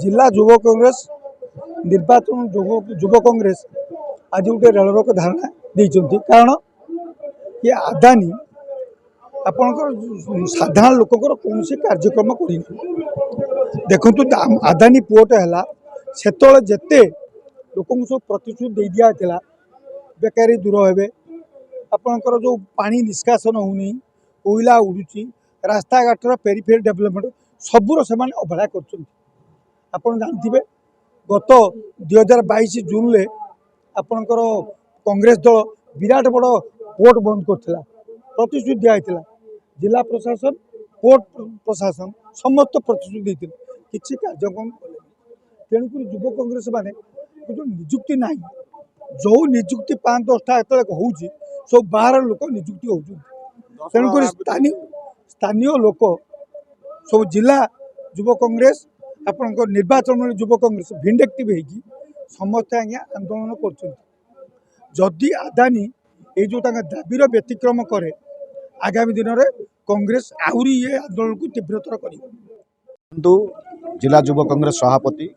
जिला युव कांग्रेस निर्वाचन युव कांग्रेस आज गोटे रेलरोक धारणा देती कारण ये आदानी आपणकर साधारण लोकर कौन कार्यक्रम करना देखु आदानी पोर्ट है से लोक सब प्रतिश्रुति दे दिया बेकारी दूर हे आपणकर जो पानी निष्कासन होनी कोईला उड़ूची रास्ता घाटर पेरीफेरी डेवलपमेंट सबूर से अवहेला कर जानते गत 2022 जून में आपणकर कांग्रेस दल विराट बड़ पोर्ट बंद करथिला प्रतिश्रुति दिया जिला प्रशासन पोर्ट प्रशासन समस्त प्रतिश्रुति देते किसी कार्यक्रम तेणुक युव कांग्रेस माने जो निजुक्ति ना जो निजुक्ति 5-10टा हो सब बाहर लोक निजुक्ति हो तेणुक स्थानीय लोक सब जिला युव कांग्रेस आपण निर्वाचन युव कांग्रेस भिंडेक्टिव होगी समस्ते आज्ञा आंदोलन करदी आदानी ये जो दाबीर व्यतिक्रम करे आगामी दिन में कांग्रेस आहरी ये आंदोलन को तीव्रतर कर जिला युव कांग्रेस सभापति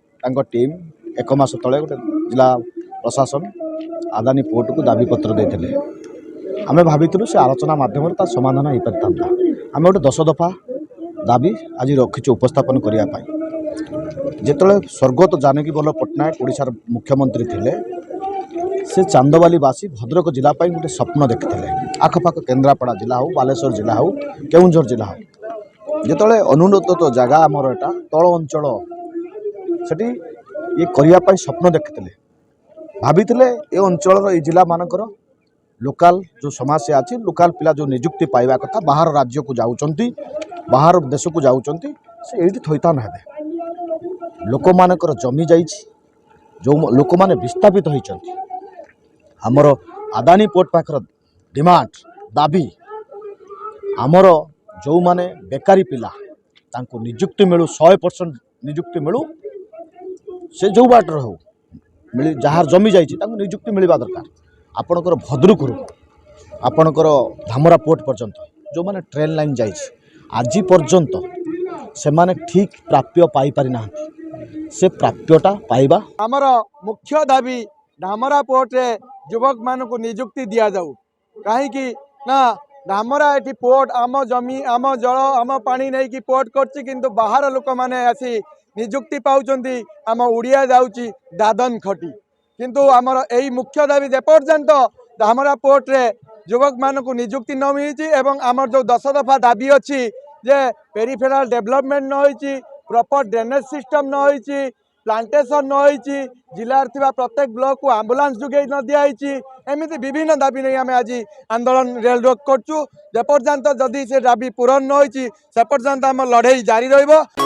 टीम एक मास तले गोटे जिला प्रशासन आदानी पोर्ट को दाबीपत्र देते आम भाई से आलोचना मध्यम समाधान हो पाता आम गोटे 10 दफा दाबी आज रखीचु उपस्थापन करने जिते स्वर्गत जानकी वल्लभ पट्टनायक ओडिशार मुख्यमंत्री थिले से चांदवालीवासी भद्रक जिलापाई गोटे स्वप्न देखते आखपाख केन्द्रापड़ा जिला हो बालेश्वर जिला हो केउंझर जिला हो जिते अनुन्नत जगह आमर एटा तल अंचल सेठी ये करने स्वप्न देखते भाभी ये अंचल ये जिला मानकर लोकाल जो समस्या अच्छी लोकाल पिला जो निजुक्ति पाइबा कथा बाहर राज्य को जाऊँच बाहर देश को जाऊँच से ये थैतान हे लोक मानकर जमी जाइछि जो लोक माने विस्थापित होइछन्ति हमर आदानी पोर्ट पाखर डिमांड दाबी आमर जो माने बेकारी पिला तांको निजुक्ति मिलू 100% निजुक्ति मिलू से जो बाटर हो मिली जहार जमी जाइछि तांको निजुक्ति मिलवा दरकार आपणकर भद्रकरू आपणकर धामरा पोर्ट पर्यंत जो माने ट्रेन लाइन जाइछि आज पर्यंत से माने ठीक प्राप्य पाई पारि ना से प्राप्यटा पाइबा आमर मुख्य दाबी धामरा पोर्ट रे युवक मान को निजुक्ति दिया जाऊ कहीं ना धामरा एटी पोर्ट आम जमी आम जल आम पानी नहीं कि पोर्ट करछि किंतु बाहर लोक माने आसी निजुक्ति पाउचंती आम उड़िया जाउची दादन खटी किंतु आमर एई मुख्य दाबी जे पर्यंत धामरा पोर्ट रे युवक मान को निजुक्ति न मिली एवं आमर जो 10 दफा दाबी अच्छी जे पेरिफेराल डेवलपमेंट न होइची प्रॉपर ड्रेनेज सिस्टम न होइची प्लांटेशन न होइची जिलार थिबा प्रत्येक ब्लॉक को एम्बुलेंस जुगे न दियाइची एमिति विभिन्न दाबी नहीं आम आज आंदोलन रेल रोक करछु जे पर्यंत जदि से दाबी पूरण न होइची से पर्यंत आम लड़ाई जारी रहिबो।